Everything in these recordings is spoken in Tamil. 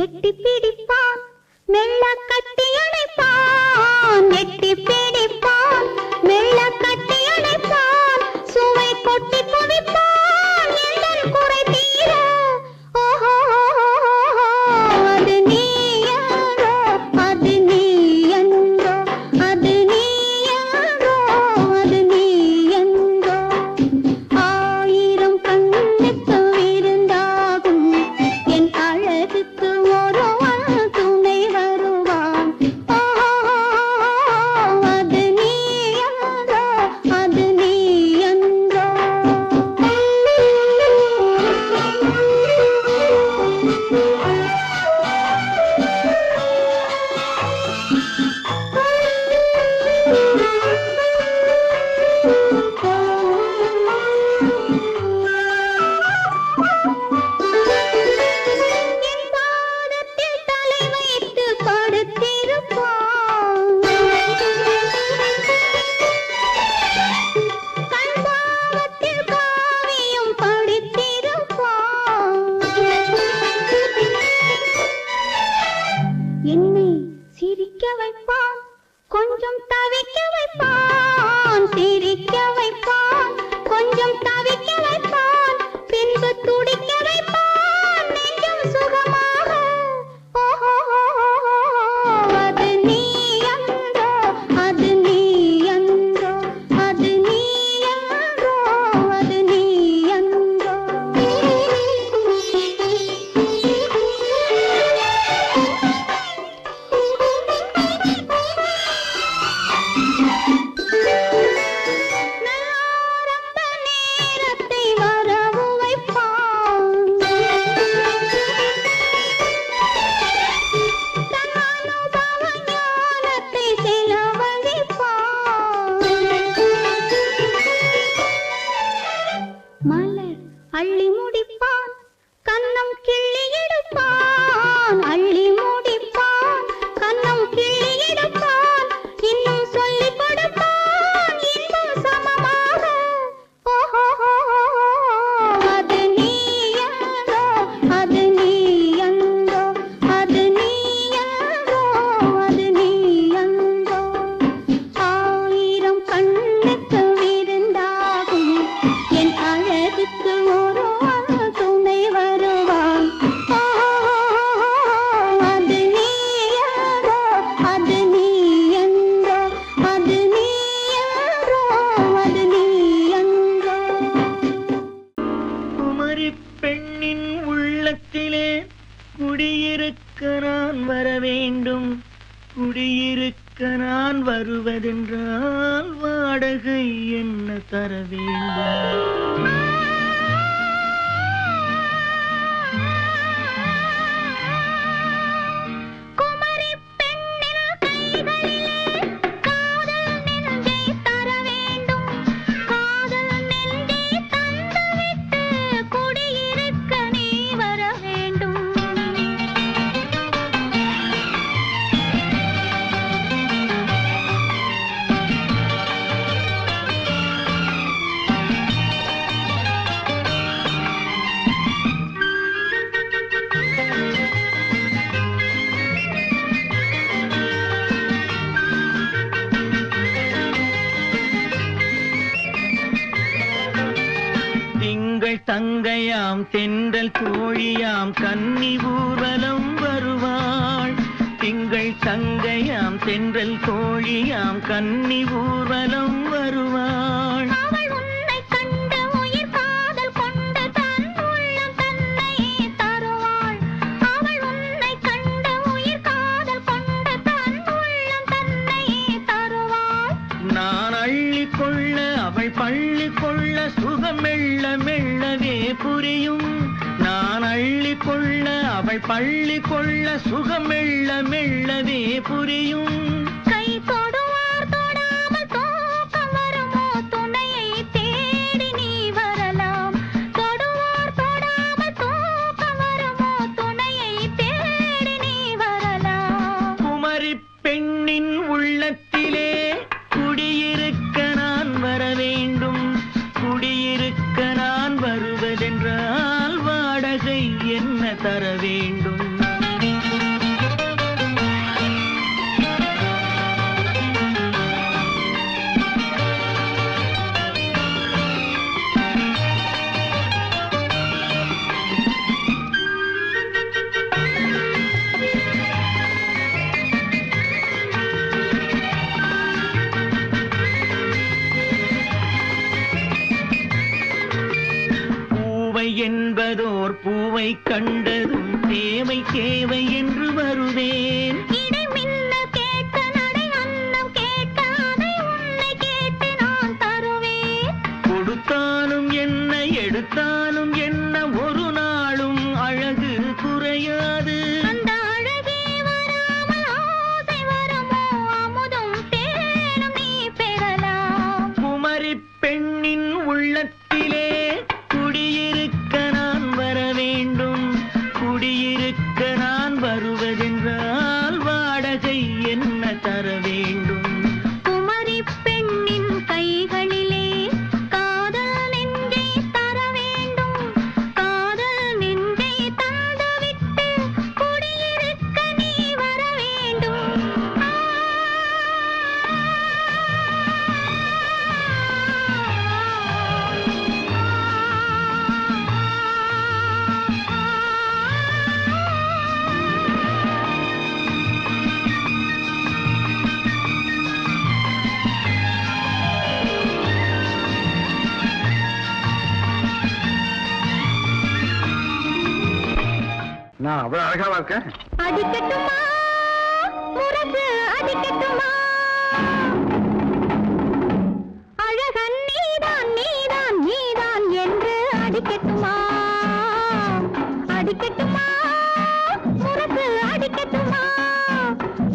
எட்டி பிடிப்பான் மெல்ல கட்டி அணைப்பான் எட்டி பிடிப்பான் மெல்ல கட்டி அணைப்பான் சுவை கொட்டி குவிப்பான் எல்லன் குறை தீர ஓஹோ அது நீ யாரோ அது நீ என்றோ அது நீ யாரோ அது நீ என்றோ ஆயிரம் கண்ணுக்கு விருந்தாகும் என் அழகுக்கு ஒருவன் துணை வருவான் அது நீ யாரோ அது நீ என்றோ என் பாதத்தில் தலை வைத்து படுத்திருப்பான் கண் பாவத்தில் காவியம் படித்திருப்பான் என்னை சிரிக்க வைப்பான் கொஞ்சம் தவிக்க வைப்பான் சிரிக்க வைப்பான் கொஞ்சம் தவிக்க வைப்பான் பின்பு துடிக்க வைப்பான் நெஞ்சம் சுகமாக ஓஹோ அது நீ என்றோ அது நீ என்றோ அது நீ என்றோ அது நீ என்றோ ஆரம்ப நேரத்தை வரவு வைப்பான் தன் அனுபவ ஞானத்தை செலவழிப்பான் மலர் அள்ளி முடிப்பான் கன்னம் கிள்ளி எடுப்பான் அள்ளி முடிப்பான் கன்னம் கிள்ளி எடுப்பான் இன்னும் சொல்லிக் கொடுப்பான் இன்பம் சமமாக ஓஹோ அது நீ யாரோ அது நீ என்றோ அது நீ யாரோ அது நீ என்றோ ஆயிரம் கண்ணுக்கு விருந்தாகும் என் அழகுக்கு ஒருவன் துணை வருவான் அது நீ யாரோ அது நீ என்றோ அது நீ யாரோ அது நீ என்றோ குமரி பெண்ணின் உள்ளத்திலே குடியிருக்க நான் வர வேண்டும். குடியிருக்க நான் வருவதென்றால் வாடகை என்ன தர வேண்டும்? குமரி பெண்ணின் கைகளிலே காதல் நெஞ்சை தர வேண்டும். காதல் நெஞ்சை தந்துவிட்டு குடியிருக்க நீ வர வேண்டும். திங்கள் தங்கையாம் தென்றல் தோழியாம் கன்னி ஊர்வலம் வருவாள். திங்கள் தங்கையாம் தென்றல் தோழியாம் கன்னி ஊர்வலம் வருவாள். அவள் உன்னை கண்டு உயிர் காதல் கொண்டு தன் உள்ளம் தன்னை தருவாள். அவள் உன்னை கண்டு உயிர் காதல் கொண்டு தன் உள்ளம் தன்னை தருவாள். நான் அள்ளிக் கொள்ள அவள் பள்ளி கொள்ள சுகம் மெல்ல மெல்லவே புரியும். நான் அள்ளிக் கொள்ள அவள் பள்ளி கொள்ள சுகம் மெல்ல மெல்லவே புரியும். கை தொடுவார் தொடாமல் தூக்கம் வருமோ துணையை தேடி நீ வரலாம். தொடுவார் தொடாமல் தூக்கம் வருமோ துணையை தேடி நீ வரலாம். குமரி பெண்ணின் உள்ளத்திலே குடியிருக்க நான் வர வேண்டும். குடியிருக்க நான் வருவதென்றால் வாடகை என்ன தர வேண்டும்? பூவை கண்டதும் தேவை தேவை என்று வருவேன். இடை மின்ன கேட்க நடை அன்னம் கேட்க அதை உன்னை கேட்டு நான் தருவேன். கொடுத்தாலும் என்ன எடுத்தாலும் என்ன ஒரு நாளும் அழகு குறையாது. அந்த அழகே வராமல் ஆசை வருமோ அமுதும் தேனும் நீ பெறலாம். குமரி பெண்ணின் உள்ளத்திலே குடியிருக்க நான் வர வேண்டும். குடியிருக்க நான் வருவதென்றால் வாடகை என்ன தர வேண்டும்? குமரி பெண்ணின் கைகளிலே காதல் நெஞ்சை தர வேண்டும். காதல் நெஞ்சை தந்துவிட்டு குடியிருக்க நீ வர வேண்டும். நான் அவ்வளவு அழகாவா இருக்கேன்? அடிக்கட்டுமா முரசு அடிக்கட்டுமா? அழகன் நீதான் நீதான் நீதான் என்று அடிக்கட்டுமா? அடிக்கட்டுமா முரசு அடிக்கட்டுமா?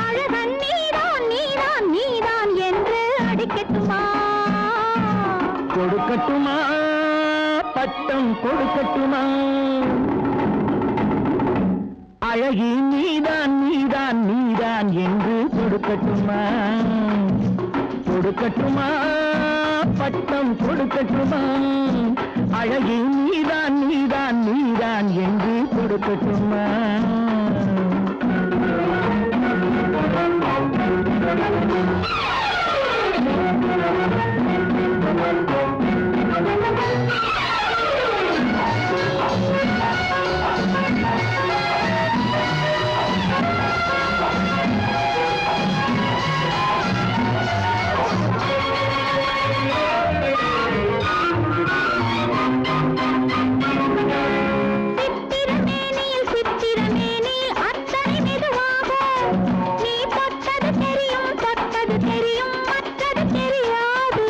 அழகன் நீதான் நீதான் நீதான் என்று அடிக்கட்டுமா? கொடுக்கட்டுமா பட்டம் கொடுக்கட்டுமா? அழகி நீதான் நீதான் நீதான் என்று கொடுக்கட்டுமா? கொடுக்கட்டுமா பட்டம் கொடுக்கட்டுமா? அழகி நீதான் நீதான் நீதான் என்று கொடுக்கட்டுமா? சித்திரமேனியில் சித்திரமேனியில் அத்தனை மெதுவாக நீ தொட்டது தெரியும் மற்றது தெரியாது.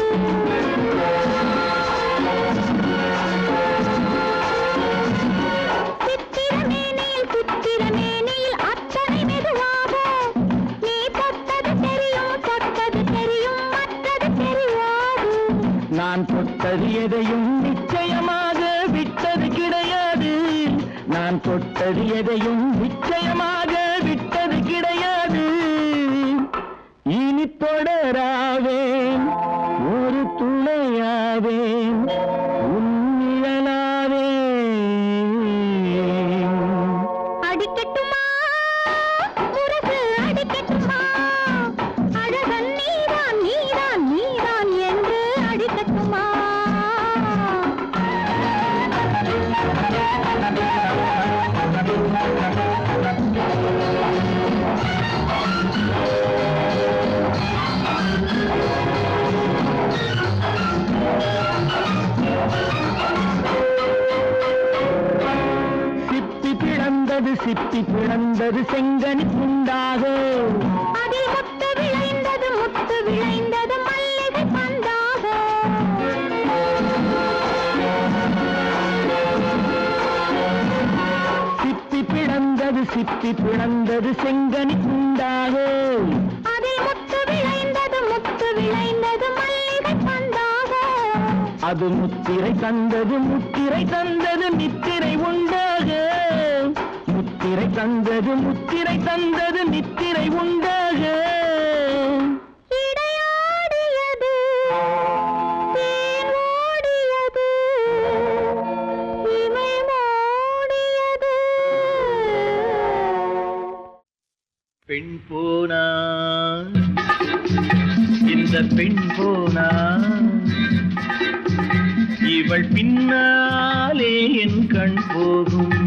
சித்திரமேனியில் சித்திரமேனியில் அத்தனை மெதுவாக நீ தொட்டது தெரியும் மற்றது தெரியாது. நான் தொட்டது எதையும் நிச்சயமாக விட்டது கிடையாது. நான் தொட்டது எதையும் நிச்சயமாக விட்டது கிடையாது. இனி தொடராவேன் ஒரு துணையாவேன் உன்னிழலாவேன். அடிக்கட்டுமா முரசு அடிக்கட்டுமா? அழகன் நீதான் நீதான் நீதான் என்று அடிக்கட்டுமா? சிப்பி பிளந்தது செங்கனி துண்டாக. அதில் முத்து விளைந்தது மல்லிகை பந்தாக. சிப்பி பிளந்தது செங்கனி துண்டாக. அதில் முத்து விளைந்தது மல்லிகை பந்தாக. அது முத்திரை தந்தது நித்திரை உண்டாக. முத்திரை தந்தது நித்திரை உண்டாக. இடையாடியது தேன் ஓடியது இமை மூடியது. பெண் போனா இந்த பெண் போனா இவள் பின்னாலே என் கண் போகும்.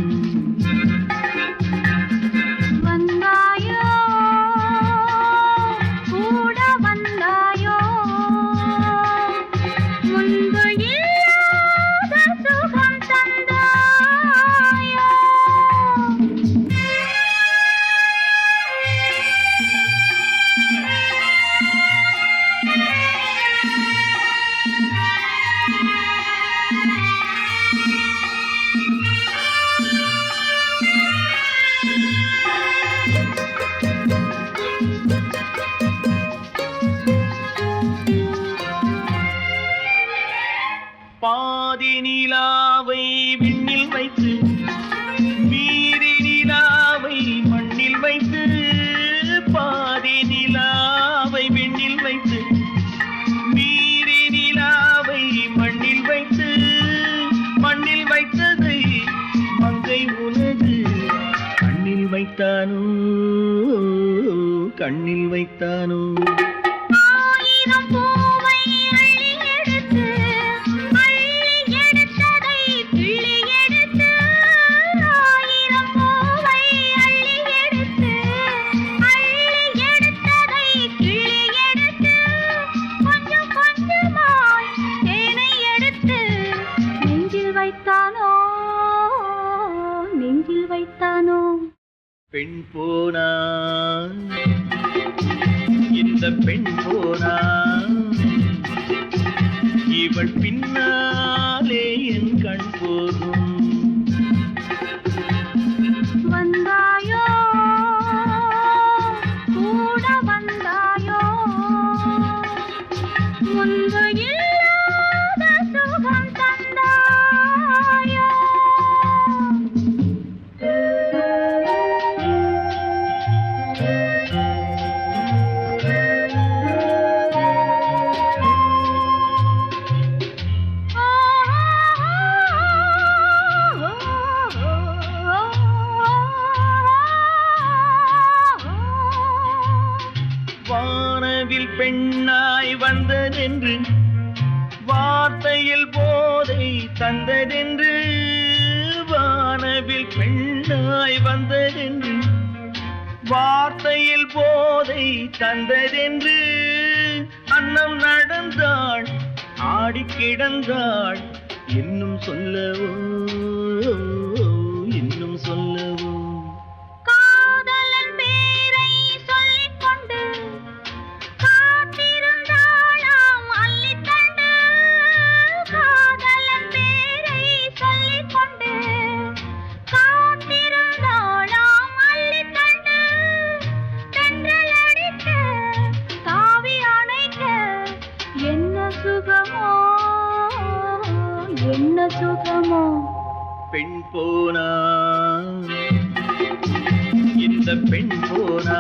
வந்தாயோ கூட வந்தாயோ முன்பு இல்லாத சுகம் தந்தாயோ. வைத்தானோ கண்ணில் வைத்தானோ ஆயிரம் பூவை அள்ளி எடுத்து எடுத்ததை கிள்ளி எடுத்து ஆயிரம் பூவை அள்ளி எடுத்து எடுத்ததை கிள்ளி எடுத்து கொஞ்சம் கொஞ்சமாய் தேனை எடுத்து நெஞ்சில் வைத்தானோ நெஞ்சில் வைத்தானோ பெண் போனா இந்த பெண் போனா இவள் பின்னாலே என் கண் போகும் வந்தாயோ கூட வந்தாயோ முன்பு இல்லாத சுகம் தந்தாயோ வானவில் பெண்ணாய் வந்ததென்று வார்த்தையில் போதை தந்ததென்று வானவில் பெண்ணாய் வந்ததென்று வார்த்தையில் போதை தந்ததென்று அன்னம் நடந்தாள் ஆடி கிடந்தாள் இன்னும் சொல்லவோ இன்னும் சொல்லவோ காதலன் பேரை சொல்லிக் கொண்டு காத்திருந்தாளாம் அள்ளித்தண்டு காதலன் பேரை சொல்லிக் கொண்டு காத்திருந்தாளாம் அள்ளித்தண்டு தென்றல் அடிக்க தாவி அணைக்க என்ன சுகமோ என்ன சுகமோ பெண் போனா இந்த பெண் போனா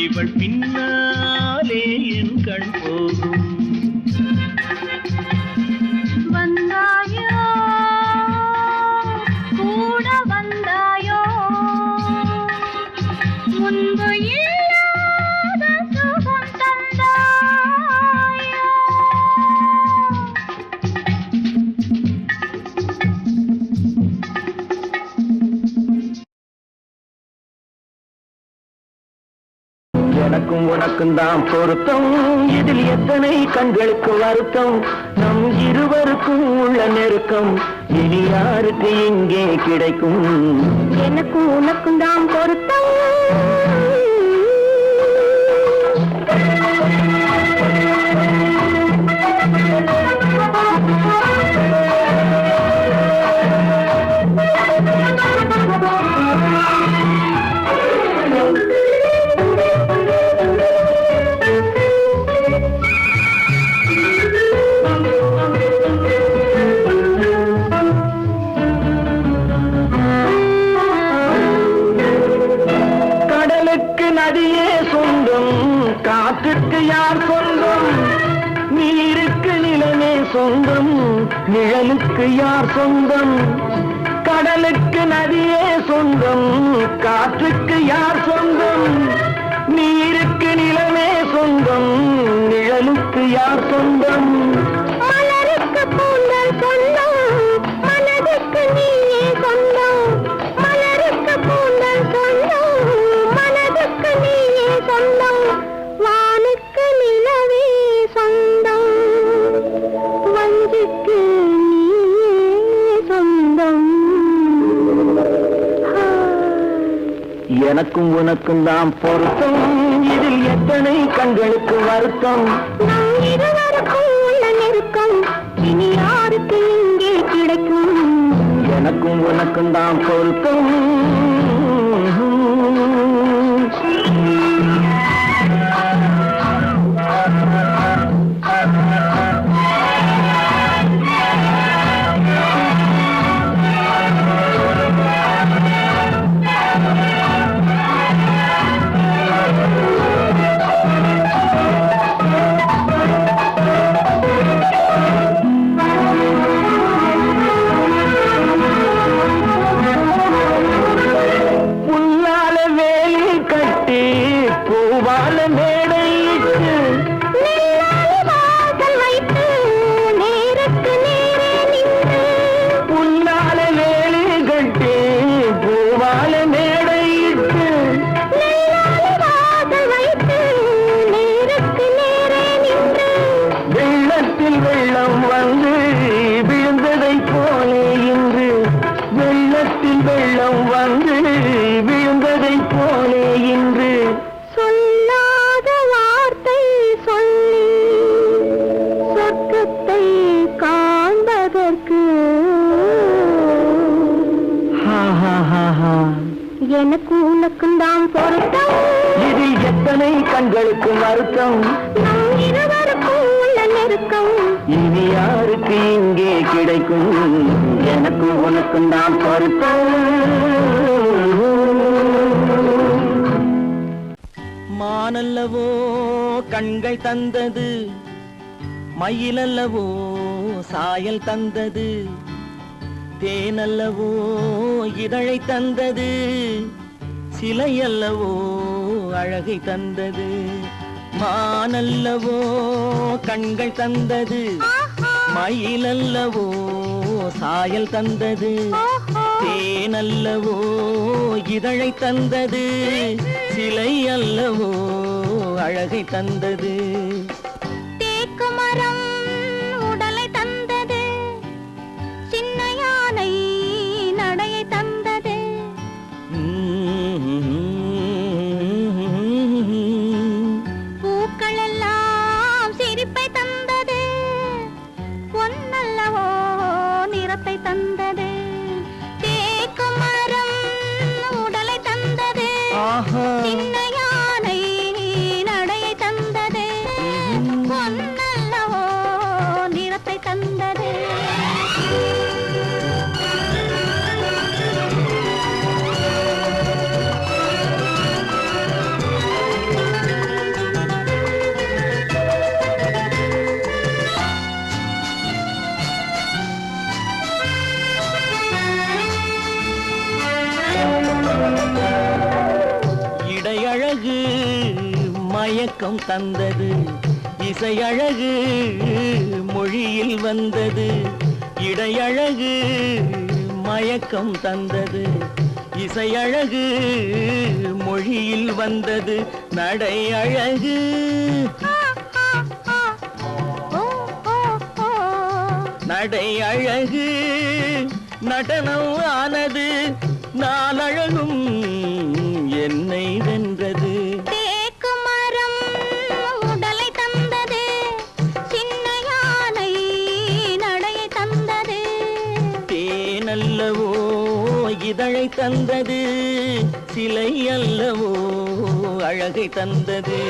இவள் பின்னாலே என் கண் போகும் வந்தாயோ கூட வந்தாயோ முன்பு இல்லாத சுகம் தந்தாயோ எனக்கும் உனக்கும் தான் பொருத்தம் இதில் எத்தனை கண்களுக்கு வருத்தம் நம் இருவருக்கும் உள்ள நெருக்கம் இனி யாருக்கு இங்கே கிடைக்கும் எனக்கும் உனக்கும் தான் பொருத்தம் நதியே சொந்தம் காற்றுக்கு யார் சொந்தம் நீருக்கு நிலமே சொந்தம் நிழலுக்கு யார் சொந்தம் கடலுக்கு நதியே சொந்தம் காற்றுக்கு யார் சொந்தம் நீருக்கு நிலமே சொந்தம் நிழலுக்கு யார் சொந்தம் மலருக்கு பூந்தல் சொந்தம் மனதுக்கு நீயே சொந்தம் மலருக்கு பூந்தல் சொந்தம் மனதுக்கு நீயே சொந்தம் வானுக்கு நிலவே சொந்தம் வஞ்சிக்கு நீயே சொந்தம் எனக்கும் உனக்கும் தான் பொருத்தம் இதில் எத்தனை கண்களுக்கு வருத்தம் நம் இருவருக்கும் உள்ள நெருக்கம் இனி யாருக்கு இங்கே கிடைக்கும் எனக்கும் உனக்கும் தான் பொருத்தம் வெள்ளம் வந்து விழுந்ததைப் போலே இன்று சொல்லாத வார்த்தை சொல்லி சொர்க்கத்தை காண்பதற்கு எனக்கு உனக்கும் தான் பொருத்தம். இதில் எத்தனை கண்களுக்கு வருத்தம், நம் இருவருக்கும் உள்ள நெருக்கம். இனி யாருக்கு இங்கே கிடைக்கும், எனக்கு உனக்கும் தான் பொருத்தம். மானல்லவோ கண்கள் தந்தது, மயிலல்லவோ சாயல் தந்தது, தேனல்லவோ இதழை தந்தது, சிலையல்லவோ அழகை தந்தது. மானல்லவோ கண்கள் தந்தது, மயிலல்லவோ சாயல் தந்தது, தேனல்லவோ இதழை தந்தது, சிலை அல்லவோ அழகை தந்தது. தேக்கு மரம் உடலை தந்தது, சின்ன யானை நடையை தந்தது. பூக்கள் எல்லாம் சிரிப்பை தந்தது, பொன்னல்லவோ நிறத்தை தந்தது. தேக்கு மரம் உடலை தந்தது, சின்ன யானை நடையை தந்தது, பொன்னல்லவோ நிறத்தை தந்தது. இடையழகு மயக்கம் தந்தது, இசையழகு மொழியில் வந்தது. இடையழகு மயக்கம் தந்தது, இசையழகு மொழியில் வந்தது. நடை அழகு நடை அழகு நடனம் ஆனது, நாளழகும் என்னை வென்றது. தேக்கு மரம் உடலை தந்தது, சின்ன யானை நடையை தந்தது, தேனல்லவோ இதழை தந்தது, சிலை அல்லவோ அழகை தந்தது.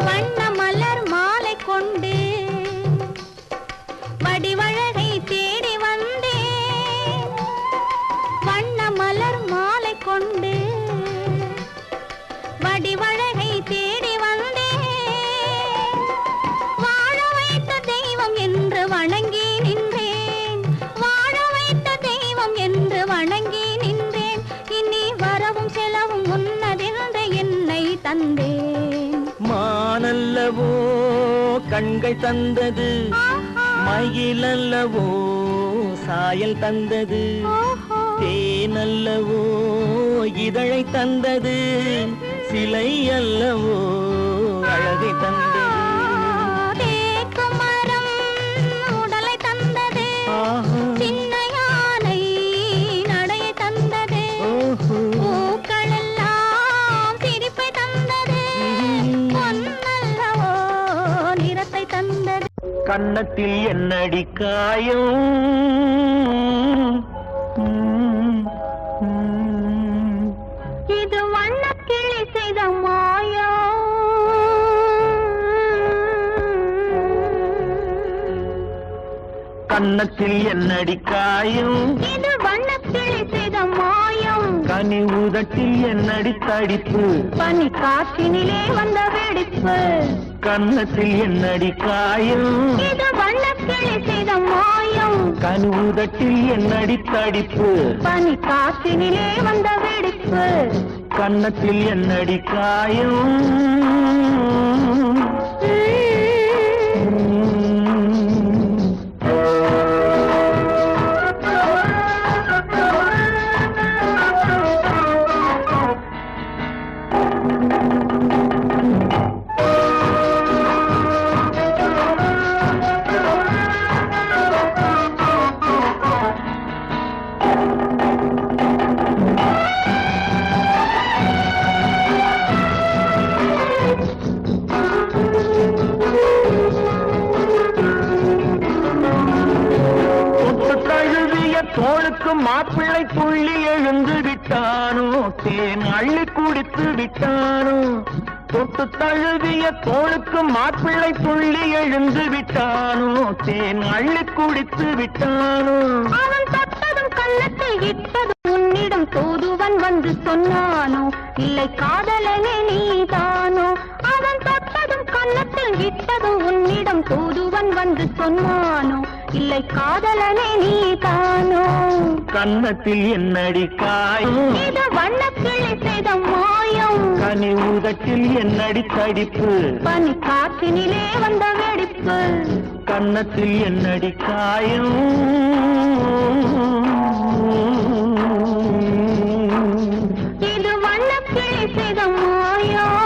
வண்ண மலர் மாலை கொண்டு வடிவழகை தேடி வந்தேன். வண்ண மலர் மாலை கொண்டு வடிவழகை தேடி வந்தேன். வாழ வைத்த தெய்வம் என்று வணங்கி நின்றேன், வாழ வைத்த தெய்வம் என்று வணங்கி நின்றேன். இனி வரவும் செலவும் உன்னதென்று என்னை தந்தேன். மானல்லவோ கண்கள் தந்தது, மயிலல்லவோ சாயல் தந்தது, தேனல்லவோ இதழை தந்தது, சிலை அல்லவோ அழகை தந்தது. தேக்கு மரம் உடலை தந்தது, சின்ன யானை நடையை தந்தது, பூக்கள் எல்லாம் சிரிப்பை தந்தது, பொன்னல்லவோ நிறத்தை தந்தது. கன்னத்தில் என்னடி காயம், இது வண்ணக்கிளி செய்த மாயம். கன்னத்தில் என்னடி காயம், இது வண்ணக்கிளி செய்த மாயம். கனி உதட்டில் என்னடி தடிப்பு, பனி காற்றினிலே வந்த வெடிப்பு. கன்னத்தில் என்னடி காயம், இது வண்ணக்கிளி செய்த மாயம். கனி உதட்டில் என்னடி தடிப்பு, பனி காற்றினிலே வந்த வெடிப்பு. கன்னத்தில் என்னடி காயம். மாப்பிள்ளை துள்ளி எழுந்து விட்டானோ, தேன் அள்ளி குடித்து விட்டானோ. தொட்டு தழுவிய தோளுக்கு மாப்பிள்ளை துள்ளி எழுந்து விட்டானோ, தேன் அள்ளி குடித்து விட்டானோ. அவன் தொட்டதும் கன்னத்தில் இட்டதும் உன்னிடம் தூதுவன் வந்து சொன்னானோ, இல்லை காதலனே நீதானோ. அவன் தொட்டதும் கன்னத்தில் இட்டதும் உன்னிடம் தூதுவன் வந்து சொன்னானோ, இல்லை காதலனே நீதானோ. கன்னத்தில் என்னடி காயம், இது வண்ணக்கிளி செய்த மாயம். கனி உதட்டில் என்னடி தடிப்பு, பனி காற்றினிலே வந்த வெடிப்பு. கன்னத்தில் என்னடி காயம். இது வண்ணக்கிளி செய்த மாயம்.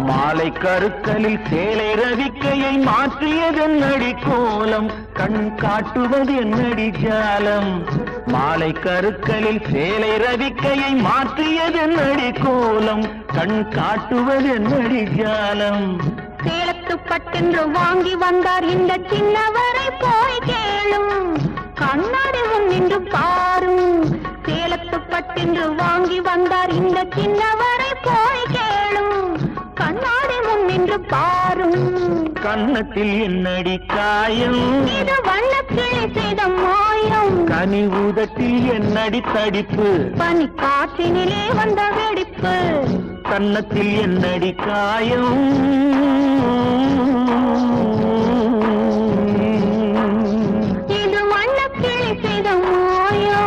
மாலை கருக்கலில் சேலை ரவிக்கையை மாற்றியதென்னடி கோலம், கண் காட்டுவது என்னடி ஜாலம். மாலை கருக்கலில் சேலை ரவிக்கையை மாற்றியதென்னடி கோலம், கண் காட்டுவது என்னடி ஜாலம். சேலத்து பட்டென்று வாங்கி வந்தார் இந்த சின்னவரை போய் கேளும், கண்ணாடி முன் நின்று பாரும். சேலத்து பட்டென்று வாங்கி வந்தார் இந்த சின்னவரை போய் கேளும், கண்ணாடி முன் நின்று பாரும். கன்னத்தில் என்னடி காயம், இது வண்ணக்கிளி செய்த மாயம். கனி உதட்டில் என்னடி தடிப்பு, பனி காற்றினிலே வந்த வெடிப்பு. கன்னத்தில் என்னடி காயம். இது வண்ணக்கிளி செய்த மாயம்.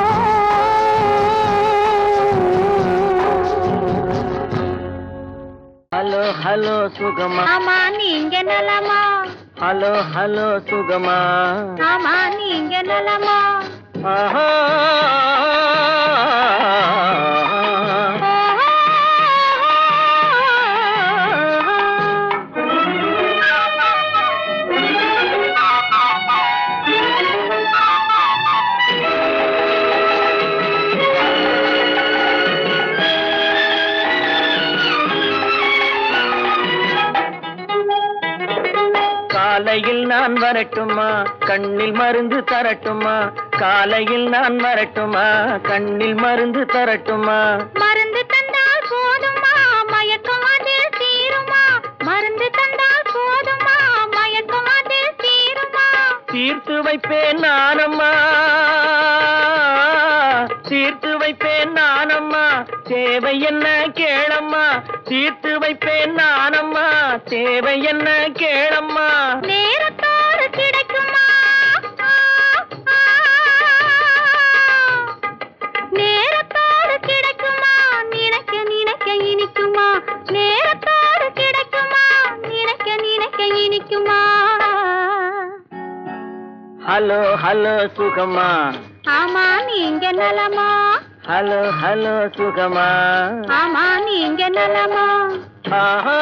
ஹலோ ஹலோ சுகமா, ஆமா நீங்க நலமா? ஹலோ ஹலோ சுகமா. ஆமா நீங்க நலமா? ஆஹா. காலையில் நான் வரட்டுமா, கண்ணில் மருந்து தரட்டுமா. காலையில் நான் வரட்டுமா, கண்ணில் மருந்து தரட்டுமா. மருந்து தந்தால் போதுமா, மயக்கம் அதில் தீருமா. மருந்து தந்தால் போதுமா, மயக்கம் அதில் தீருமா. தீர்த்து வைப்பேன் நானம்மா, தீர்த்து வைப்பேன் நானம்மா. தேவை என்ன கேளம்மா, தீர்த்து வைப்பேன் நானம்மா. தேவை என்ன கேளம்மா. நேரத்தோடு கிடைக்குமா, நேரத்தோடு கிடைக்குமா. நினைக்க நினைக்க இனிக்குமா, நேரத்தோடு கிடைக்குமா. நினைக்க நினைக்க இனிக்குமா. ஹலோ ஹலோ சுகமா, ஆமா நீங்க நலமா? ஹலோ ஹலோ சுகமா. ஆமா நீங்க நலமா? ஆஹா.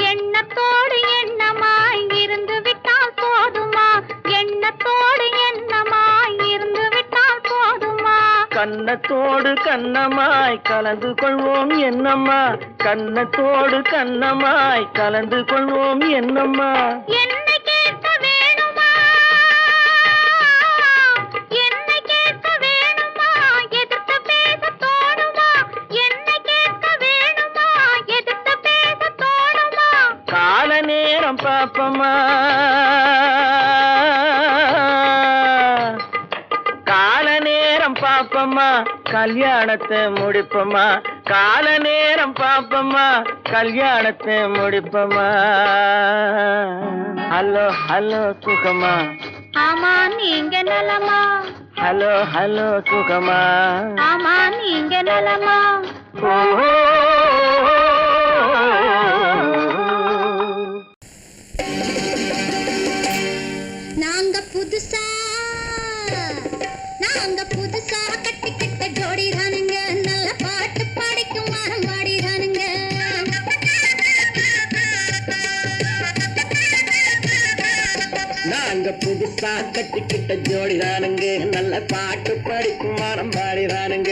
எண்ணத்தோடு எண்ணமாய் இருந்து விட்டால் போதுமா. எண்ணத்தோடு எண்ணமாய் இருந்து விட்டால் போதுமா. கன்னத்தோடு கண்ணமாய் கலந்து கொள்வோம் என்னம்மா. கன்னத்தோடு கண்ணமாய் கலந்து கொள்வோம் என்னம்மா. என்னை கேட்க வேணுமா, என்னை கேட்க வேணுமா. எதிர்த்து பேச தோணுமா. என்னை கேட்க வேணுமா, எதிர்த்து பேச தோணுமா. கால நேரம் பாப்பமா, கால நேரம் பாப்பமா. கல்யாணத்தை முடிப்பமா. கால நேரம் பாப்பமா, கல்யாணத்தை முடிப்பமா. ஹலோ ஹலோ சுகமா, ஆமா நீங்க நலமா? ஹலோ ஹலோ சுகமா? ஆமா நீங்க நலமா? நாங்க புதுசா கட்டிக்கிட்ட ஜோடி தானுங்க, நல்ல பாட்டு பாடிக்கும் வாரம் பாடிதானுங்க. நாங்க புதுசா கட்டிக்கிட்ட ஜோடி தானுங்க, நல்ல பாட்டு படிக்கும் வாரம் பாடிதானுங்க.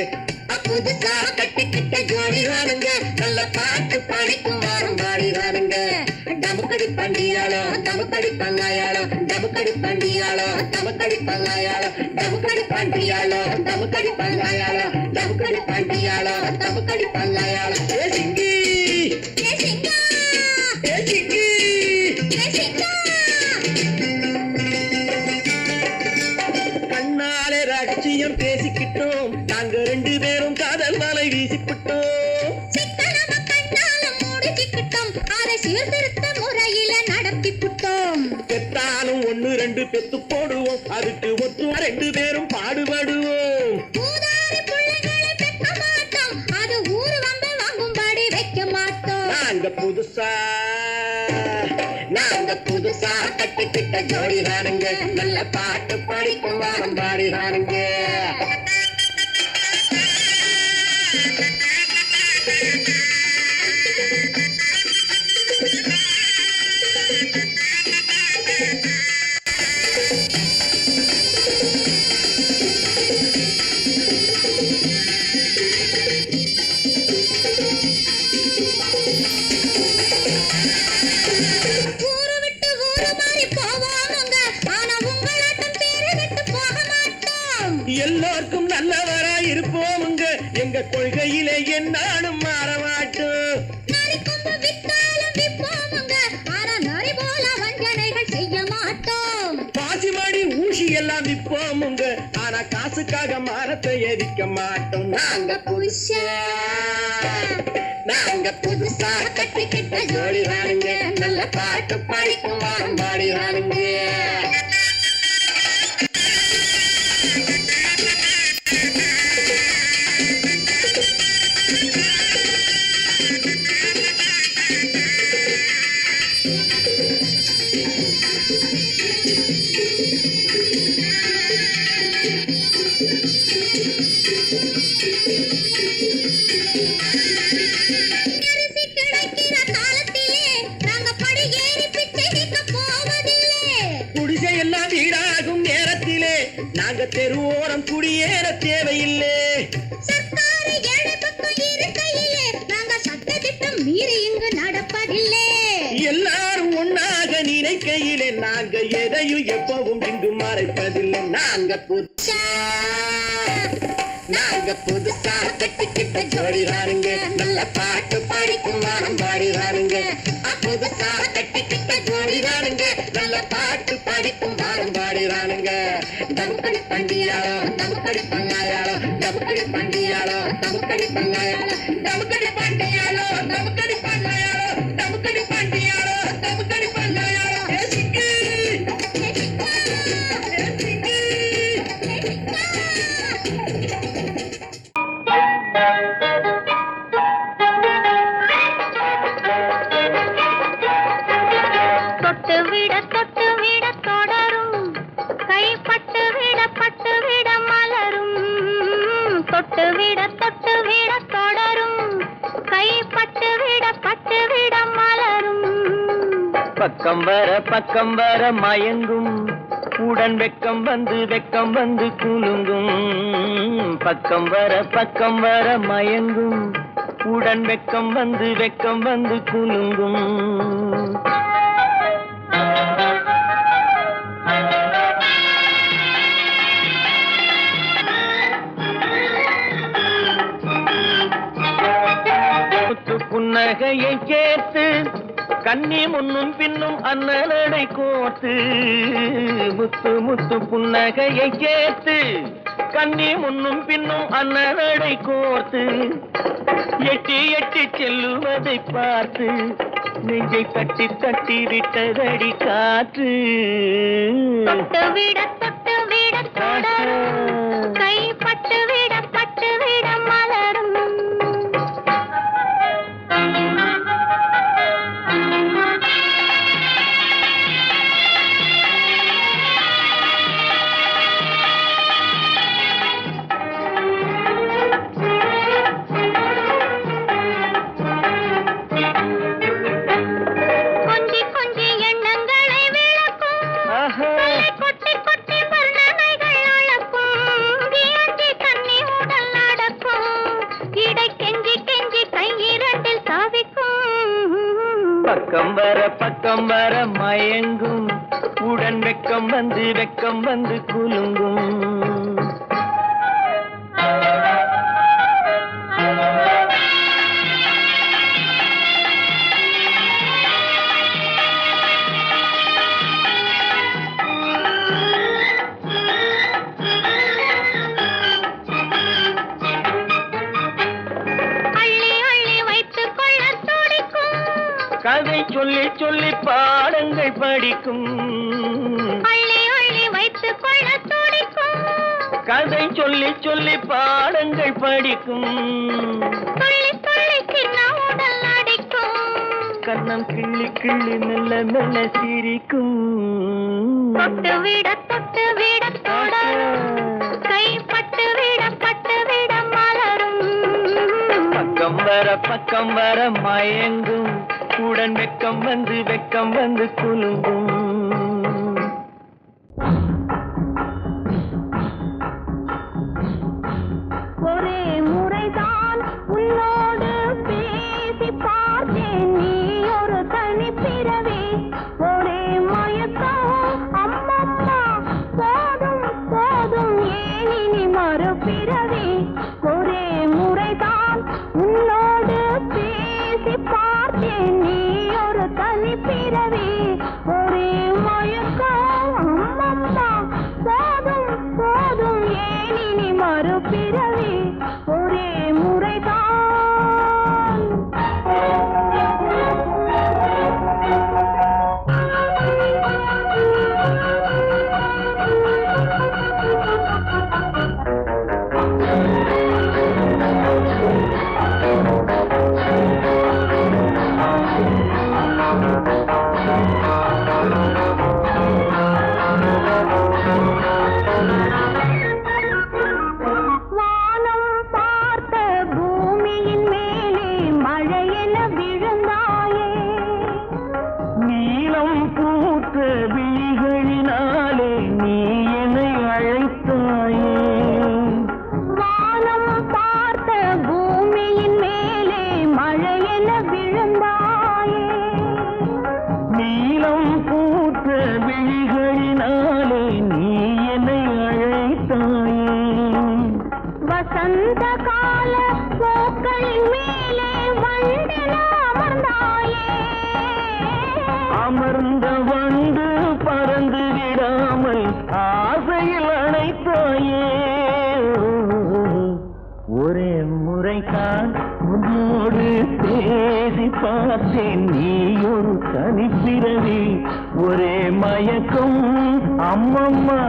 புதுசா கட்டிக்கிட்ட ஜோடி தானுங்க, நல்ல பாட்டு படிக்கும் வாரம் பாடிதானுங்க. டமுக்கடி பண்டியாளோ டமுக்கடி பங்காயாளோ, டமுக்கடி பண்டியாளோ டமுக்கடி பங்காயாளோ, டமுக்கடி பண்டியாளோ டமுக்கடி பங்காயாளோ, டமுக்கடி பண்டியாளோ டமுக்கடி பங்காயாளோ. ஏ சிங்கி ஏ சிங்கா, ஏ சிங்கி ஏ சிங்கா. கண்ணாலே ரகசியம் பேசிக்கிட்டோம், நாங்க 2 பேரும் காதல் வலை வீசிக்கிட்டோம். சிக்கனமா கண்ணால முடிச்சுக்கிட்டோம், அதை சீர்திருத்த முறையில நடத்திவிட்டோம். பெத்தாலும் 1 2 பெத்து போடுவோம், அதுக்கு ஒத்துவா 2 பேரும் பாடுபடுவோம். ஊதாரி பிள்ளைகளை பெக்க மாட்டோம், அது ஊரு வந்து வாங்கும்படி வைக்க மாட்டோம். நாங்க புதுசா கட்டிக்கிட்ட ஜோடி தானுங்க, நல்ல பாட்டு படிக்கும் வாரம் பாடிதானுங்க. ஊரு விட்டு ஊரு மாறி போவோமுங்க, ஆனா உங்களாட்டம் பேரு விட்டு போக மாட்டோம். எல்லாருக்கும் நல்லவரா இருப்போமுங்க, எங்க கொள்கையிலே என்னாலும் மாற மாட்டோம். நரி கொம்பு வித்தாலும் விப்போமுங்க, ஆனா நரி போல வஞ்சனைகள் செய்ய மாட்டோம். பாசிமாடி ஊசி எல்லாம் விற்போமுங்க, ஆனா காசுக்காக மரத்தை எரிக்க மாட்டோம். நாங்க புதுசா கட்டிக்கிட்ட ஜோடி தானுங்க, நல்ல பாட்டு படிக்கும் வாரம் பாடிதானுங்க. அரிசி கிடைக்கிற காலத்திலே நாங்க படி ஏறி பிச்சை கேட்க போவதில்லை. குடிசை எல்லாம் வீடாகும் நேரத்திலே நாங்க தெருவோரம் குடியேற தேவையில்லை. சர்க்காரு ஏழை பக்கம் இருக்கையிலே நாங்க சட்டத்திட்டம் மீறி இங்கு நடப்பதில்லை. எல்லாரும் ஒன்னாக நினைக்கையிலே நாங்க எதையும் எப்பவும் இங்கு மறைப்பதில்லை. நாங்க புதுசா கட்டிக்கிட்ட ஜோடி தானுங்க, நல்ல பாட்டு படிக்கும் வாரம் பாடிதானுங்க. புதுசா கட்டிக்கிட்ட ஜோடி தானுங்க, நல்ல பாட்டு படிக்கும் வாரம் பாடிதானுங்க. டமுக்கடி பண்டியாளோ டமுக்கடி பங்காயாளோ, டமுக்கடி பண்டியாளோ டமுக்கடி பங்காயாளோ, டமுக்கடி பண்டியாளோ டமுக்கடி பங்காயாளோ, டமுக்கடி பண்டியாளோ டமுக்கடி பங்காயாளோ. ஏ சிங்கி ஏ சிக்கா, ஏ சிங்கி. ஏ சிக்கா. தொட்டு விட தொடரும், கைப்பட்டு விட மலரும். தொட்டு விட தொடரும், கைப்பட்டு விட மலரும். பக்கம் வர மயங்கும், உடன் வெக்கம் வந்து குலுங்கும். பக்கம் வர மயங்கும், உடன் வெக்கம் வந்து குலுங்கும். புன்னகையை சேர்த்து கண்ணி முன்னும் பின்னும் அண்ணலடை கோர்த்து, முத்து புன்னகையை சேர்த்து கண்ணி முன்னும் பின்னும் அண்ணலடை கோர்த்து, எட்டி செல்லுவதை பார்த்து நெஞ்சை தட்டி தட்டி விட்டதடி காற்று தொட்டு விட தொடரும் கை பட்டு விட மலரும் பக்கம் வர மயங்கும் உடன் வெக்கம் வந்து குலுங்கும் கதை சொல்லி சொல்லி பாடங்கள் படிக்கும் வைத்துக் கொள்ள துடிக்கும் கதை சொல்லி சொல்லி பாடங்கள் படிக்கும் துள்ளி துள்ளி சின்ன உடல் அடிக்கும் கண்ணம் கிள்ளி கிள்ளி மெல்ல மெல்ல சிரிக்கும் தொட்டு விட தொடரும் கை பட்டு விட மலரும் பக்கம் வர மயங்கும் உடன் வெக்கம் வந்து குலுங்கும் ஒரே முறைதான் உன்னோடு பேசி பார்த்தேன் நீ ஒரு தனி பிறவி ஒரே மயக்கம் அம்மம்மா போதும் போதும் ஏன் இனி மறுபிறவி ஒரே முறைதான் உன்னோடு பேசி பார்த்தேன் நீ ஒரு தனி பிறவி ஒரே மயக்கம் அம்மம்மா போதும் போதும் ஏன் இனி மறுபிறவி ஒரே முறைதான் அமர்ந்த வண்டு பறந்து விடாமல் ஆசையில் அணைத்தாயே ஒரே முறைதான் உன்னோடு பேசி பார்த்தேன் நீ ஒரு தனிப்பிறவி ஒரே மயக்கம் அம்மம்மா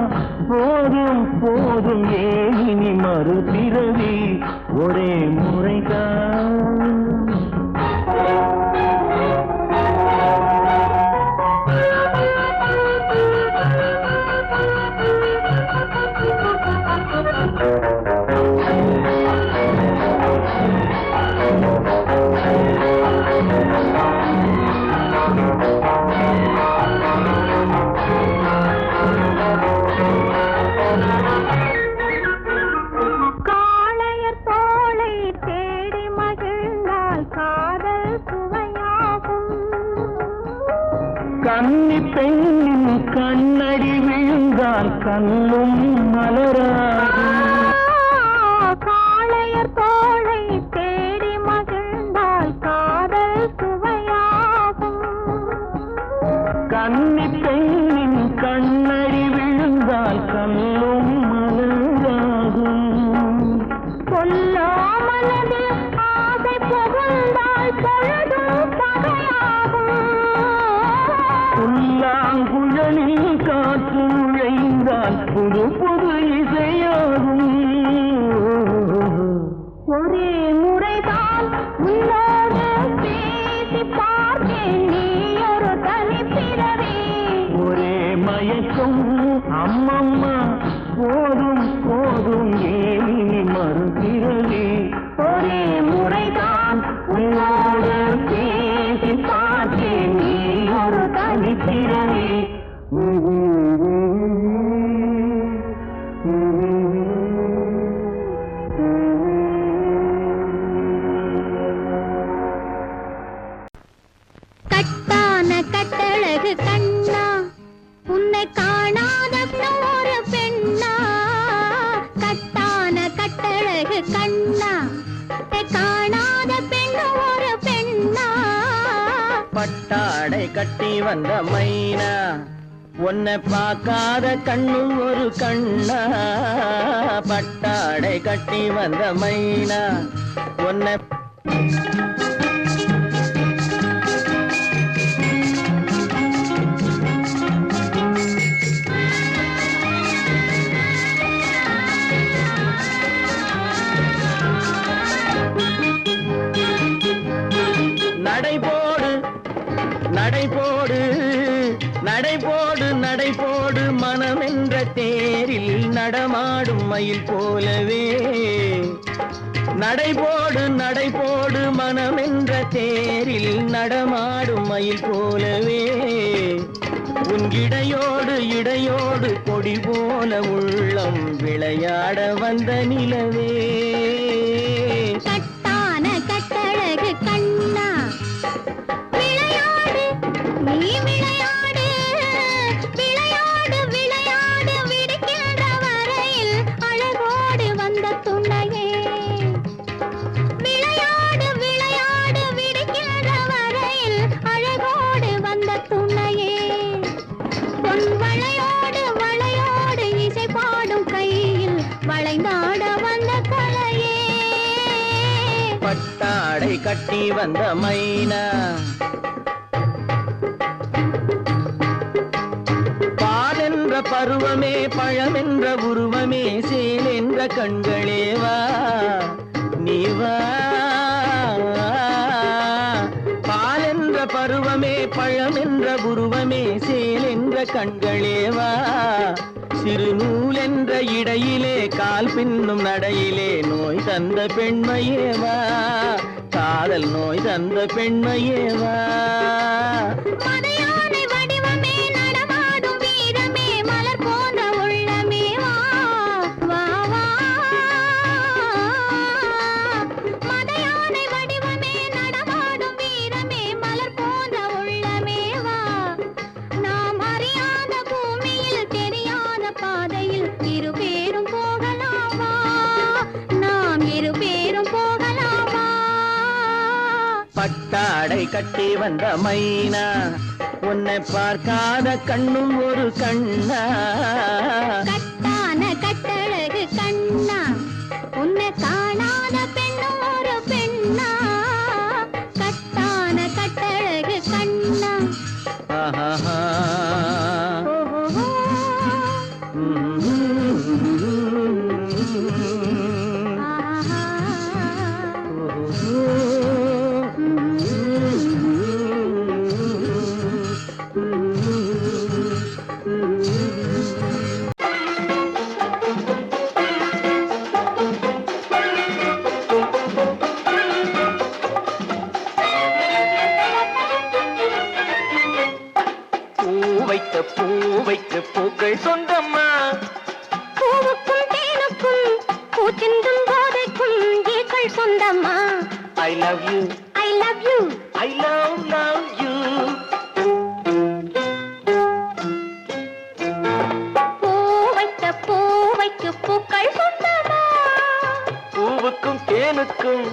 போதும் போதும் ஏன் இனி மறுபிறவி ஒரே முறைதான் கன்னி பெண்ணின் கண்ணடி விழுந்தால் கண்ணும் மலராகும் காளையர் தோளை தேடி மகிழ்ந்தால் காதல் சுவையாகும் கன்னி பெண்ணின் கண்ணடி விழுந்தால் கண்ணும் மலராகும் கொல்லாமலது ஆசை புகுந்தால் பொழுதும் பகையாகும் பூங்குழலில் காற்று நுழைந்தால் புது புது இசையாகும். ஒரே முறைதான் உன்னோடு பேசி பார்த்தேன், நீ ஒரு தனிப்பிறவி. ஒரே மயக்கம் அம்மம்மா, போதும் போதும் ஏனி மறுபிறவி. ஒரே முறைதான் உன்னோடு பேசி பார்த்தேன், நீ ஒரு தனிப்பிறவி. கட்டான கட்டழகு கண்ணா, உன்னை காணாத ஒரு பெண்ணா. கட்டான கட்டழகு கண்ணா, உன்னை காணாத பெண் ஒரு பெண்ணா. பட்டாடை கட்டி வந்த மைனா, உன்னை பார்க்காத கண்ணும் ஒரு கண்ணா. பட்டாடை கட்டி வந்த மைனா, உன்னை நடைபோடு நடைபோடு நடைபோடு நடைபோடு மனமென்ற தேரில் நடமாடும் மயில் போலவே. நடைபோடு நடைபோடு மனமென்ற தேரில் நடமாடும் மயில் போலவே. உன் இடையோடு இடையோடு கொடி போல உள்ளம் விளையாட வந்த நிலவே. கட்டான கட்டழகு கண்ணா, விளையாடு நீ விளையாடு, விளையாடு விளையாடு விடுக்கின்ற வரையில் அழகோடு வந்த துணையே. விளையாடு விளையாடு விடுக்கின்ற வரையில் அழகோடு வந்த துணையே. பொன் வளையோடு வளையோடு இசை பாடும் கையில் வளைந்தாட வந்த கலையே. பட்டாடை கட்டி வந்த மைனா, பாலென்ற பருவமே பழமென்ற உருவமே சேல் என்ற கண்களே வா நீ வா. பாலென்ற பருவமே பழமென்ற உருவமே சேல் என்ற கண்களே வா. சிறு நூல் என்ற இடையிலே கால் பின்னும் நடையிலே நோய் தந்த பெண்மையேவா. காதல் நோய் தந்த பெண்மையேவா. மதையானை வடிவமே நடமாடும் வீரமே மலர் போன்ற உள்ளமே வா வா வா. மதையானை வடிவமே நடமாடும் வீரமே மலர் போன்ற உள்ளமே வா. நாம் அறியாத பூமியில் தெரியாத பாதையில் இரு பேரும் போகலாமா, நாம் இரு பேரும் போகலாமா. பட்டாடை கட்டி வந்த மைனா, உன்னை பார்க்காத கண்ணும் ஒரு கண்ணா. கட்டான கட்டழகு கண்ணா, உன்னை காணாத பெண்ணும் ஒரு பெண்ணா. கட்டான கட்டழகு கண்ணா. ஆஹா. ஓஹோ. ஆஹா. பூவைக்கு பூக்கள் சொந்தம்மா. பூவுக்கும் தேனுக்கும் பூச்சிந்தும் போதைக்கும் ஏக்கள் சொந்தம்மா. I love you, I love you. I love you. பூவைக்கு பூக்கள் சொந்தமா. பூவுக்கும் தேனுக்கும்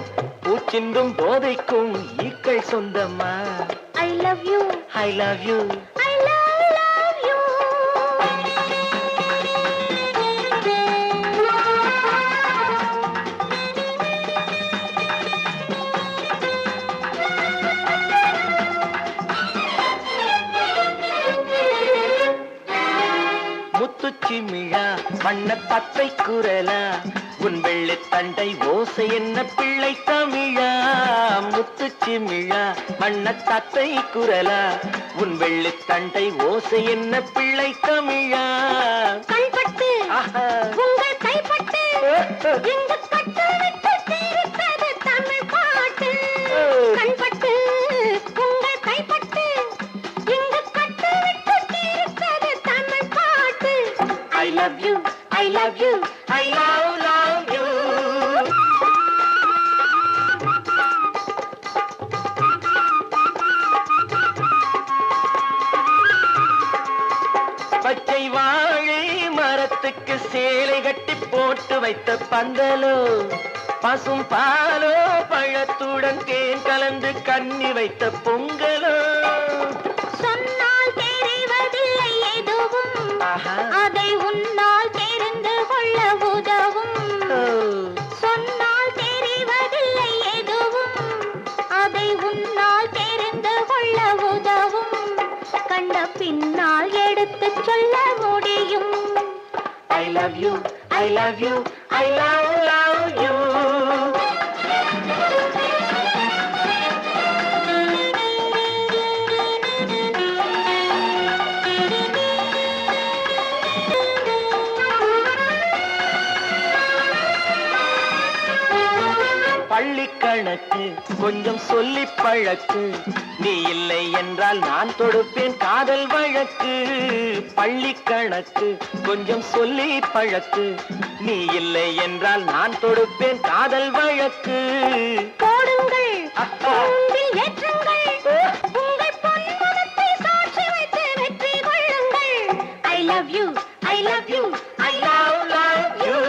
பூச்சிந்தும் போதைக்கும் ஈக்கள் சொந்தம்மா. I love you. I love you. I love you. முத்துச்சிமிழா வண்ண பச்சை குரலா உன் வெள்ளி தண்டை ஓசை என்ன பிள்ளை தமிழா முத்துச்சிமிழா வண்ண தத்தை குரலா உன் வெள்ளி தண்டை ஓசை என்ன பிள்ளை தமிழா கண்பட்டு உங்கள் கைப்பட்டு இங்கு கட்டு விட்டு தீர்த்தது தமிழ் பாட்டு கண்பட்டு உங்கள் கைப்பட்டு இங்கு கட்டு விட்டு தீர்த்தது தமிழ் பாட்டு I love you, I love you, I love you. பச்சை வாழை மரத்துக்கு சேலை கட்டி போட்டு வைத்த பந்தலோ பசும் பாலோ பழத்துடன் தேன் கலந்து கண்ணி வைத்த பொங்கலோ சொன்னால் தெரிவதில்லை எதுவும் அதை உன்னால் தெரிந்து கொள்ள உதவும் சொன்னால் தெரிவதில்லை எதுவும் அதை உன்னால் தெரிந்து கொள்ள உதவும் கண்ட பின்னால் எடுத்துச் சொல்ல முடியும் I love you, I love you, I love you. பள்ளி கணக்கு கொஞ்சம் சொல்லி பழக்கு நீ இல்லை என்றால் நான் தொடுப்பேன் காதல் வழக்கு பள்ளி கணக்கு கொஞ்சம் சொல்லி பழக்கு நீ இல்லை என்றால் நான் தொடுப்பேன் காதல் வழக்கு போடுங்கள் கூண்டில் ஏற்றுங்கள் உங்கள் பொன்முகத்தை சாட்சி வைத்து வெற்றி கொள்ளுங்கள் I love you, I love you, I love you.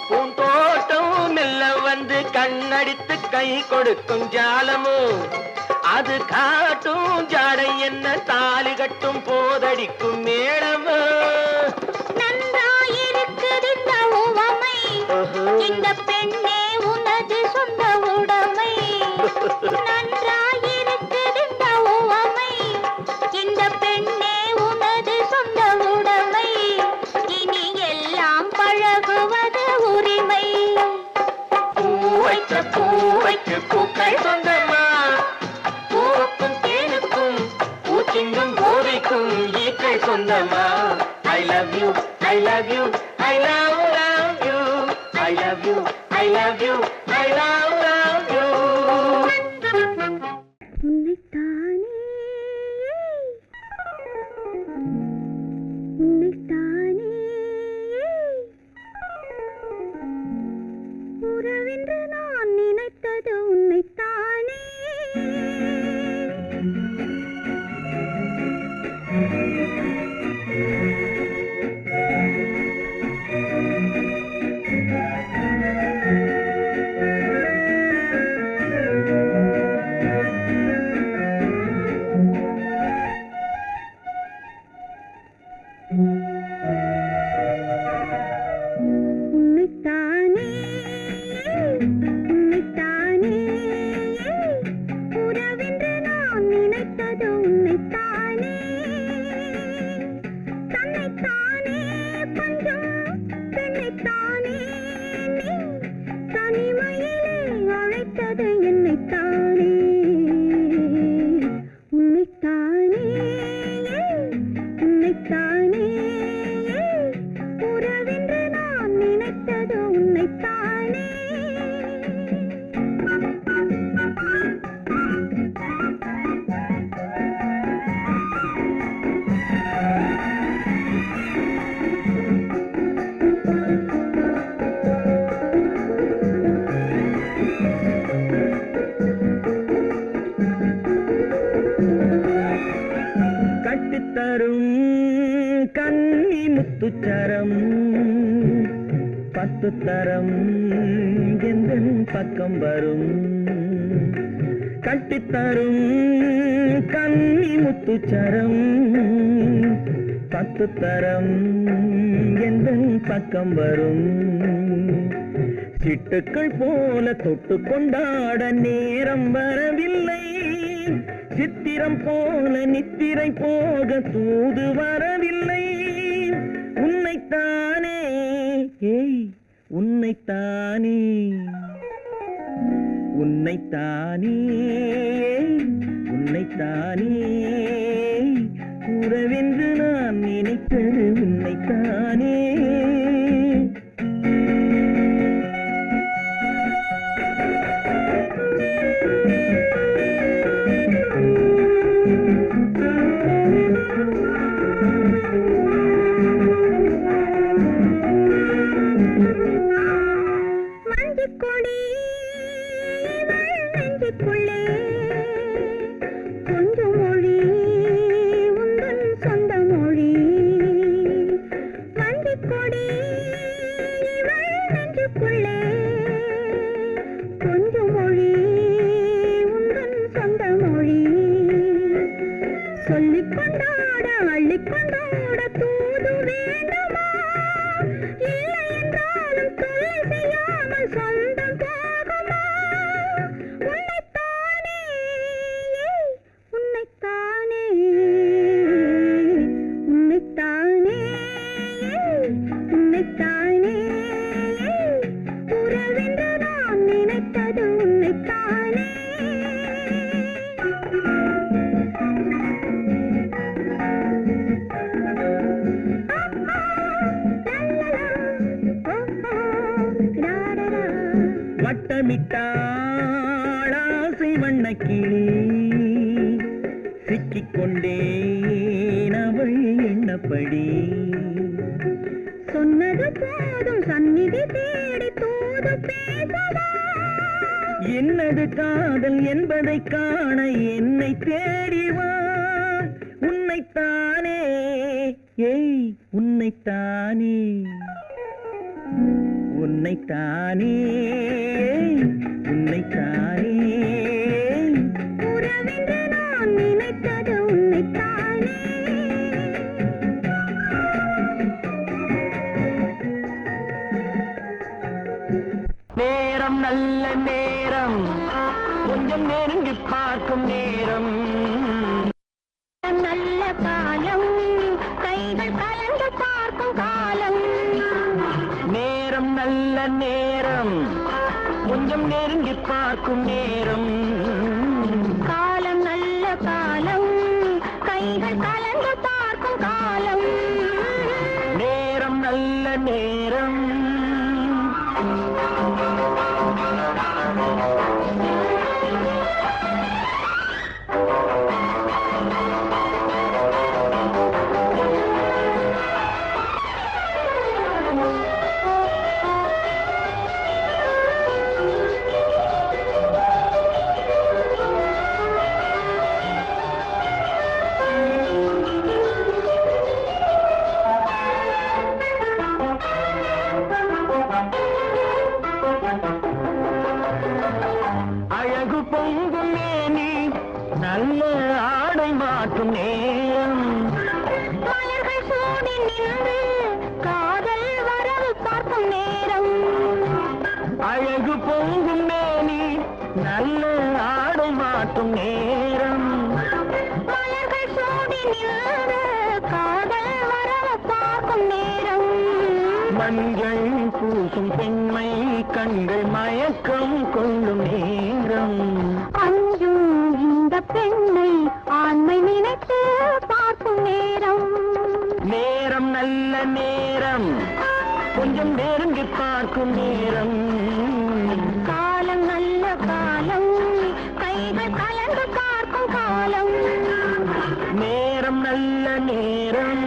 பூந்தோட்டம் மெல்ல வந்து கண்ணடித்து கை கொடுக்கும் ஜாலமோ அது காட்டும் ஜாடை என்ன தாலி கட்டும் போதடிக்கும் மேளமோ நன்றாயிருக்குது இந்த உவமை இந்த பெண்ணே உனது சொந்த உடைமை நன்றாயிருக்குது இந்த உவமை இந்த பெண்ணே உனது சொந்த உடைமை இனி எல்லாம் பழகுவது உரிமை பூவைக்கு பூக்கள் சொந்தமா பூவுக்கும் தேனுக்கும் பூச்சிங்கும் போதைக்கும் ஈக்கள் சொந்தமா I love you, I love you, I love you, I love you, I love you, I love you. உன்னைத்தானே உறவென்று நான் நினைத்தது உன்னைத்தானே உன்னைத்தானே உன்னைத்தானே உறவென்று நான் நினைத்தது உன்னைத்தானே தன்னைத்தானே பஞ்சம் பெண்ணைத்தானே நீ தனிமையிலே அழைத்தது என்னைத்தானே உன்னைத்தானே உன்னைத்தானே உறவென்று நான் நினைத்தது உன்னைத்தானே கட்டித்தரும் கன்னி முத்துச்சரம் 10 தரம் எந்தன் பக்கம் வரும் கட்டித்தரும் கன்னி முத்துச்சரம் 10 தரம் எந்தன் பக்கம் வரும் சிட்டுக்கள் போல தொட்டு கொண்டாட நேரம் வரவில்லை. சித்திரம் போல நித்திரை போக தூது வரவில்லை. உன்னைத்தானே ஏய் உன்னைத்தானே உன்னைத்தானே உன்னைத்தானே கூறவென்று நான் நினைத்தது உன்னைத்தானே. வட்டமிட்டாளாசை வண்ணக்கிளி சிக்கிக்கொண்டேன் அவள் எண்ணப்படி. சொன்னது போதும் சந்நிதி தேடி தூது பேசவா. என்னது காதல் என்பதை காண என்னை தேடிவா. உன்னைத்தானே ஏய் உன்னைத்தானே உன்னைத்தானே உன்னைத்தானே உறவென்று நான் நினைத்தது உன்னைத்தானே. நேரம் நல்ல நேரம் கொஞ்சம் நெருங்கி பார்க்கும் நேரம். நல்ல காலம் கைகள் கலந்து பார்க்கும் காலம். நேரம் நல்ல நேரம் கொஞ்சம் நெருங்கி பார்க்கும் நேரம். காலம் நல்ல காலம் கைகள் கலந்து பார்க்கும் காலம். நேரம் நல்ல நேரம். அழகு பொங்கும் மேனி நல்ல ஆடை மாற்றும் நேரம். மலர்கள் சூடி நின்று காதல் வரவு பார்க்கும் நேரம். அழகு பொங்கும் மேனி நல்ல ஆடை மாற்றும் நேரம். மலர்கள் சூடி நின்று காதல் வரவு பார்க்கும் நேரம். மஞ்சள் பூசும் பெண்மை கண்கள் மயக்கம் கொள்ளும் நேரம். அஞ்சும் இந்த பெண்ணை ஆண்மை நினைத்து பார்க்கும் நேரம். நேரம் நல்ல நேரம் கொஞ்சம் நெருங்கி பார்க்கும் நேரம். காலம் நல்ல காலம் கைகள் கலந்து பார்க்கும் காலம். நேரம் நல்ல நேரம்.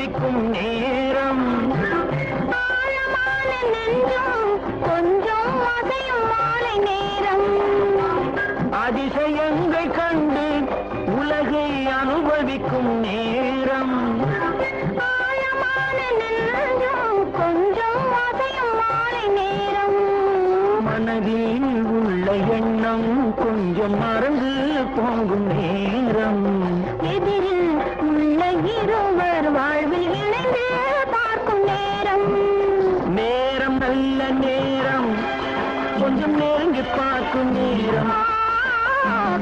அனுபவிக்கும் நேரம் ஆழமான நெஞ்சம் கொஞ்சம் அசையும் மாலை நேரம் அதிசயங்கள் கண்டு உலகை அனுபவிக்கும் நேரம் ஆழமான நெஞ்சம் கொஞ்சம் அசையும் மாலை நேரம் மனதில் உள்ள எண்ணம் கொஞ்சம் மறந்து போகும் நேரம் எதிரில் உள்ள இருவர் வாழ்வில் இணைந்து பார்க்கும் நேரம் நேரம் நல்ல நேரம் கொஞ்சம் நெருங்கி பார்க்கும் நேரம்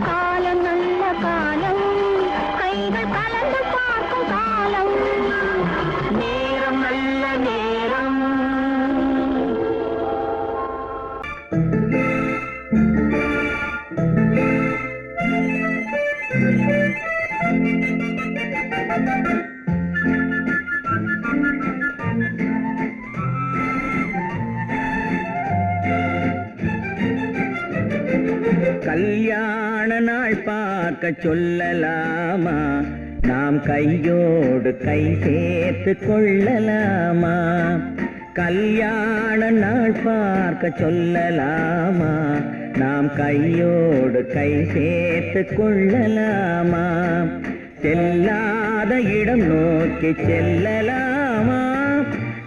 காலம் நல்ல காலம் கைகள் கலந்து பார்க்கும் காலம் நேரம் நல்ல நேரம் கல்யாண நாள் பார்க்க சொல்லலாமா நாம் கையோடு கை சேர்த்து கொள்ளலாமா கல்யாண நாள் பார்க்க சொல்லலாமா நாம் கையோடு கை சேர்த்து கொள்ளலாமா செல்லாத இடம் நோக்கி செல்லலாமா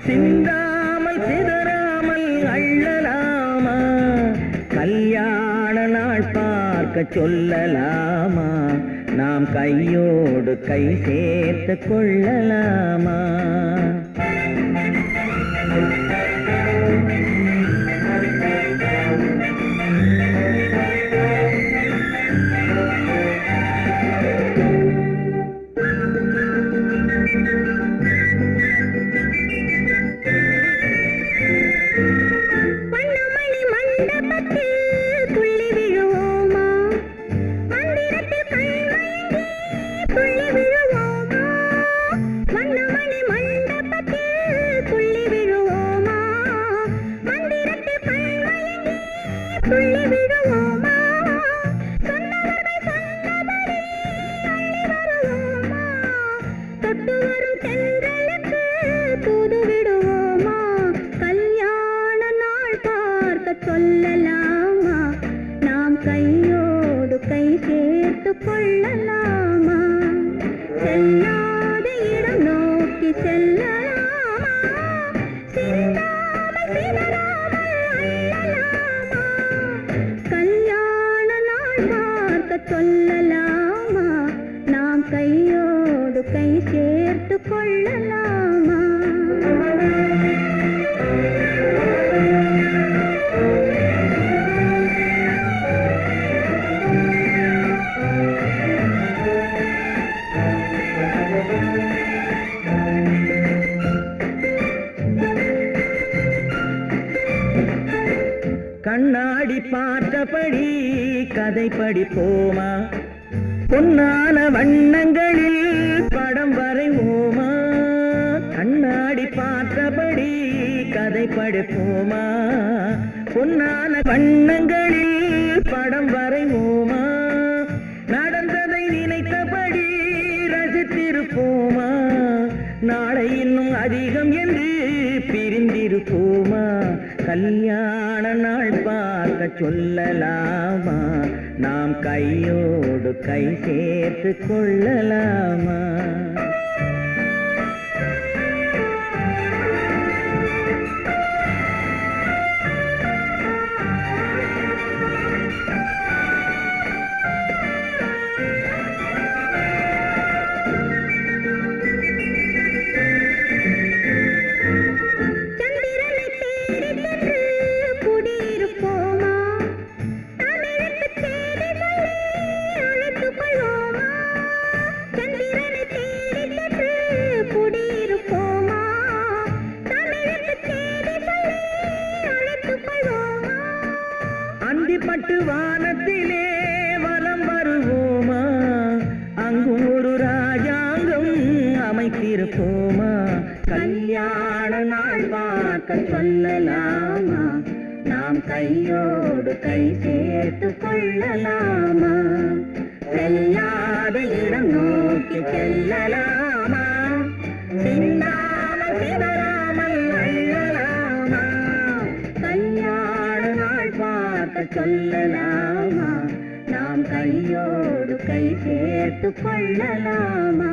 சிந்தாமல் சிதறாமல் அள்ளலாமா கல்யாண நாள் பார்க்க சொல்லலாமா நாம் கையோடு கை சேர்த்து கொள்ளலாமா வண்ணமணி மண்டபத்தில் துள்ளி விழுவோமா மந்திரத்தில் கண்மயங்கி துள்ளி விழுவோமா வண்ணமணி மண்டபத்தில் துள்ளி விழுவோமா மந்திரத்தில் கண்மயங்கி துள்ளி விழுவோமா சொன்னவர்கள் சொன்னபடி அள்ளி வருவோமா தொட்டு வரும் தென்றலுக்கு தூது விடுவோமா கல்யாண நாள் பார்க்க சொல்லலாமா நாம் கையோடு கை சேர்த்து கொள்ளலாமா செல்லாத இடம் நோக்கி செல்லலாமா சிந்தாமல் சிதறாமல் அள்ளலாமா கல்யாண நாள் பார்க்க சொல்லலாமா நாம் கையோடு கை சேர்த்து கொள்ளலாமா கண்ணாடி பார்த்தபடி கதை படிப்போமா பொன்னான வண்ணங்களில் படம் வரைவோமா கண்ணாடி பார்த்தபடி கதை படிப்போமா பொன்னான வண்ணங்களில் படம் வரைவோமா நடந்ததை நினைத்தபடி ரசித்திருப்போமா நாளை இன்னும் அதிகம் என்று பிரிந்திருப்போமா கல்யாண நாள் பார்க்க சொல்லலாமா நாம் கையோடு கை சேர்த்து கொள்ளலாமா சந்திரனை தேடி சென்று குடியிருப்போமா தமிழுக்கு தேடி சொல்லி அழைத்துக் கொள்வோமா சந்திரனை தேடி சென்று குடியிருப்போமா தமிழுக்கு தேடி சொல்லி அழைத்துக் கொள்வோமா அந்திப்பட்டு வானத்திலே வலம் வருவோமா அங்கும் ஒரு ராஜாங்கம் அமைத்திருப்போமா கல்யாண நாள் பார்க்க சொல்லலாமா நாம் கையோடு கை சேர்த்து கொள்ளலாமா செல்லாத இடம் நோக்கி செல்லலாமா தின்னாமல் சிதறாமல் அள்ளலாமா கல்யாண நாள் பார்க்க சொல்லலாமா நாம் கையோடு கை சேர்த்து கொள்ளலாமா